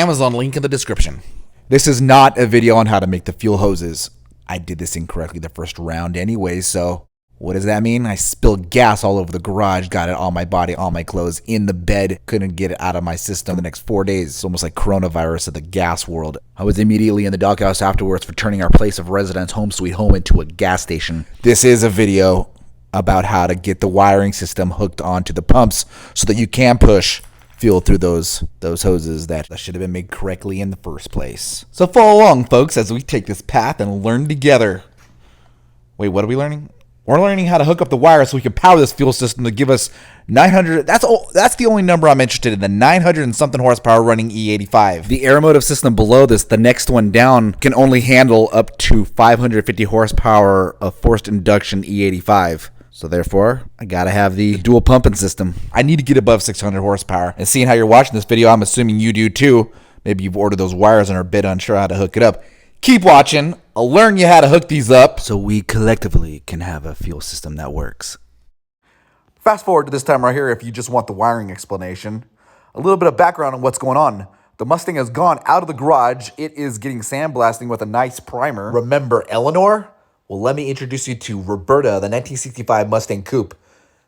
Amazon link in the description. This is not a video on how to make the fuel hoses. I did this incorrectly the first round anyway, so what does that mean? I spilled gas all over the garage, got it on my body, on my clothes, in the bed, couldn't get it out of my system the next 4 days. It's almost like coronavirus of the gas world. I was immediately in the doghouse afterwards for turning our place of residence, home sweet home, into a gas station. This is a video about how to get the wiring system hooked onto the pumps so that you can push fuel through those hoses that should have been made correctly in the first place. So follow along, folks, as we take this path and learn together. Wait, what are we learning? We're learning how to hook up the wire so we can power this fuel system to give us 900. That's the only number I'm interested in, the 900 and something horsepower running E85. The Aeromotive system below this, the next one down, can only handle up to 550 horsepower of forced induction E85. So therefore, I gotta have the dual pumping system. I need to get above 600 horsepower. And seeing how you're watching this video, I'm assuming you do too. Maybe you've ordered those wires and are a bit unsure how to hook it up. Keep watching. I'll learn you how to hook these up so we collectively can have a fuel system that works. Fast forward to this time right here if you just want the wiring explanation. A little bit of background on what's going on. The Mustang has gone out of the garage. It is getting sandblasting with a nice primer. Remember Eleanor? Well, let me introduce you to Roberta, the 1965 Mustang Coupe.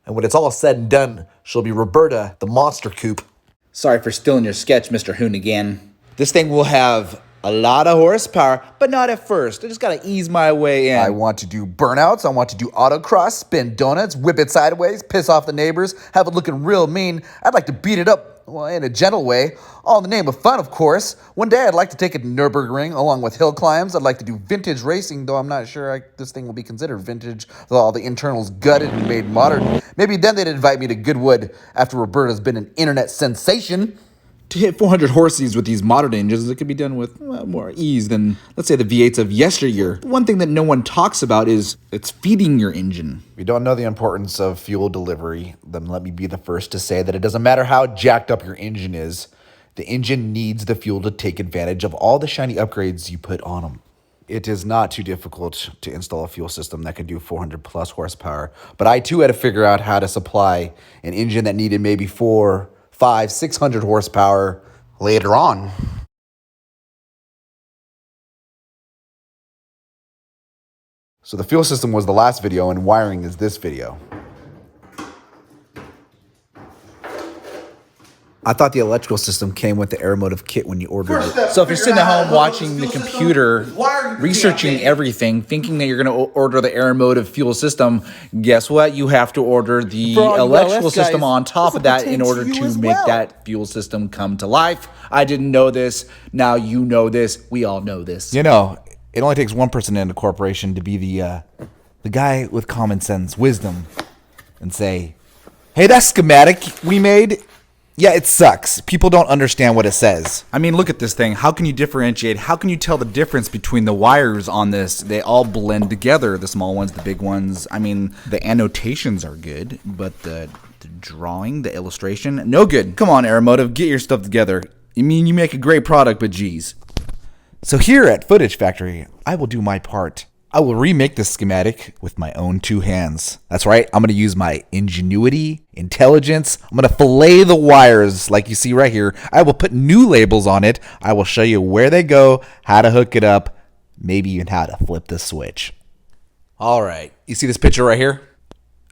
And when it's all said and done, she'll be Roberta, the Monster Coupe. Sorry for stealing your sketch, Mr. Hoonigan. This thing will have a lot of horsepower, but not at first. I just gotta ease my way in. I want to do burnouts. I want to do autocross, spin donuts, whip it sideways, piss off the neighbors, have it looking real mean. I'd like to beat it up, well, in a gentle way, all in the name of fun, of course. One day I'd like to take it to Nürburgring along with hill climbs. I'd like to do vintage racing, though I'm not sure this thing will be considered vintage, with all the internals gutted and made modern. Maybe then they'd invite me to Goodwood after Roberta's been an internet sensation. To hit 400 horses with these modern engines, it could be done with more ease than, let's say, the V8s of yesteryear. One thing that no one talks about is it's feeding your engine. If you don't know the importance of fuel delivery, then let me be the first to say that it doesn't matter how jacked up your engine is. The engine needs the fuel to take advantage of all the shiny upgrades you put on them. It is not too difficult to install a fuel system that can do 400 plus horsepower, but I too had to figure out how to supply an engine that needed maybe 400, 500, 600 horsepower later on. So the fuel system was the last video and wiring is this video. I thought the electrical system came with the Aeromotive kit when you ordered it. So if you're sitting at home watching the computer, researching everything, thinking that you're going to order the Aeromotive fuel system, guess what? You have to order the electrical system on top of that in order to make that fuel system come to life. I didn't know this. Now you know this. We all know this. You know, it only takes one person in a corporation to be the guy with common sense, wisdom, and say, hey, that schematic we made, yeah, it sucks. People don't understand what it says. I mean, look at this thing. How can you differentiate? How can you tell the difference between the wires on this? They all blend together, the small ones, the big ones. I mean, the annotations are good, but the drawing, the illustration, no good. Come on, Aeromotive, get your stuff together. I mean, you make a great product, but geez. So here at Footage Factory, I will do my part. I will remake this schematic with my own two hands. That's right, I'm going to use my ingenuity, intelligence. I'm going to fillet the wires like you see right here. I will put new labels on it. I will show you where they go, how to hook it up, maybe even how to flip the switch. All right, you see this picture right here?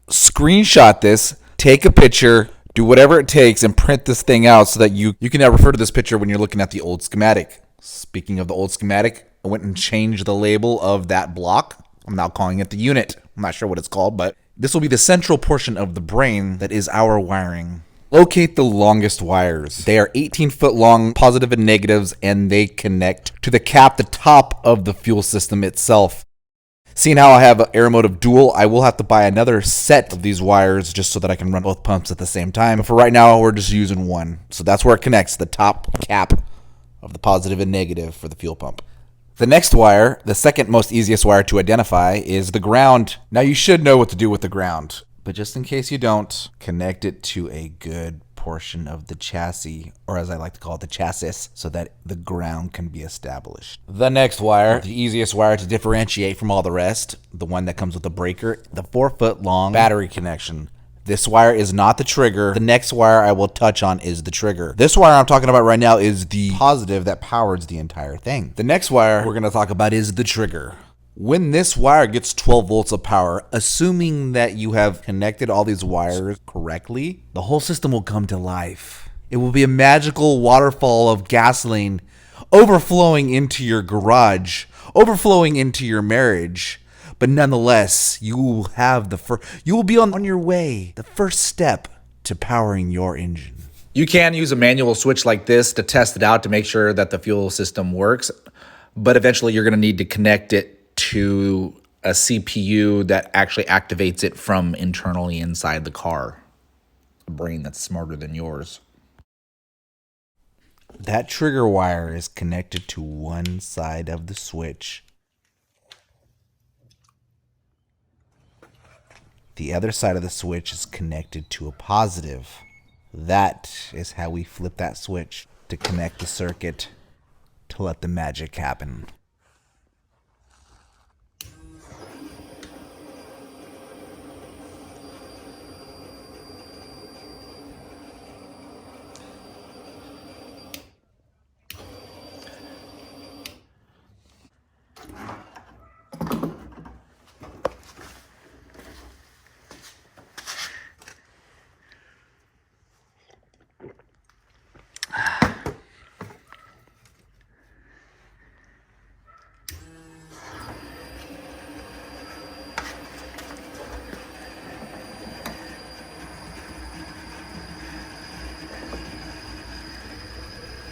Screenshot this, take a picture, do whatever it takes, and print this thing out so that you can now refer to this picture when you're looking at the old schematic. Speaking of the old schematic, I went and changed the label of that block. I'm now calling it the unit. I'm not sure what it's called, but this will be the central portion of the brain that is our wiring. Locate the longest wires. They are 18-foot long, positive and negatives, and they connect to the cap, the top of the fuel system itself. Seeing how I have an Aeromotive dual, I will have to buy another set of these wires just so that I can run both pumps at the same time. But for right now, we're just using one. So that's where it connects, the top cap of the positive and negative for the fuel pump. The next wire, the second most easiest wire to identify, is the ground. Now you should know what to do with the ground, but just in case you don't, connect it to a good portion of the chassis, or as I like to call it, the chassis, so that the ground can be established. The next wire, the easiest wire to differentiate from all the rest, the one that comes with the breaker, the 4-foot long battery connection. This wire is not the trigger. The next wire I will touch on is the trigger. This wire I'm talking about right now is the positive that powers the entire thing. The next wire we're going to talk about is the trigger. When this wire gets 12 volts of power, assuming that you have connected all these wires correctly, the whole system will come to life. It will be a magical waterfall of gasoline overflowing into your garage, overflowing into your marriage. But nonetheless, you will have you will be on your way, the first step to powering your engine. You can use a manual switch like this to test it out to make sure that the fuel system works, but eventually you're going to need to connect it to a CPU that actually activates it from internally inside the car, a brain that's smarter than yours. That trigger wire is connected to one side of the switch. The other side of the switch is connected to a positive. That is how we flip that switch to connect the circuit to let the magic happen.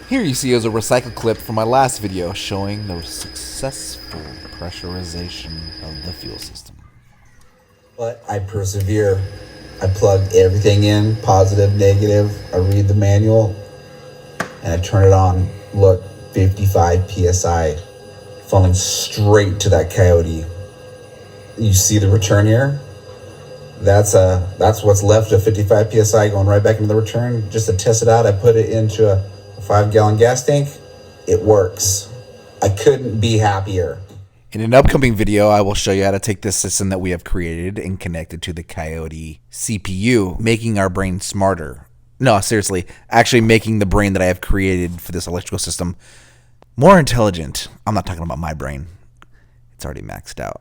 Here you see is a recycled clip from my last video showing the successful pressurization of the fuel system. But I persevere. I plug everything in, positive, negative. I read the manual and I turn it on. Look, 55 PSI falling straight to that Coyote. You see the return here? That's what's left of 55 PSI going right back into the return. Just to test it out, I put it into a 5-gallon gas tank. It works. I couldn't be happier. In an upcoming video, I will show you how to take this system that we have created and connect it to the Coyote CPU, making our brain smarter. No, seriously, actually making the brain that I have created for this electrical system more intelligent. I'm not talking about my brain. It's already maxed out.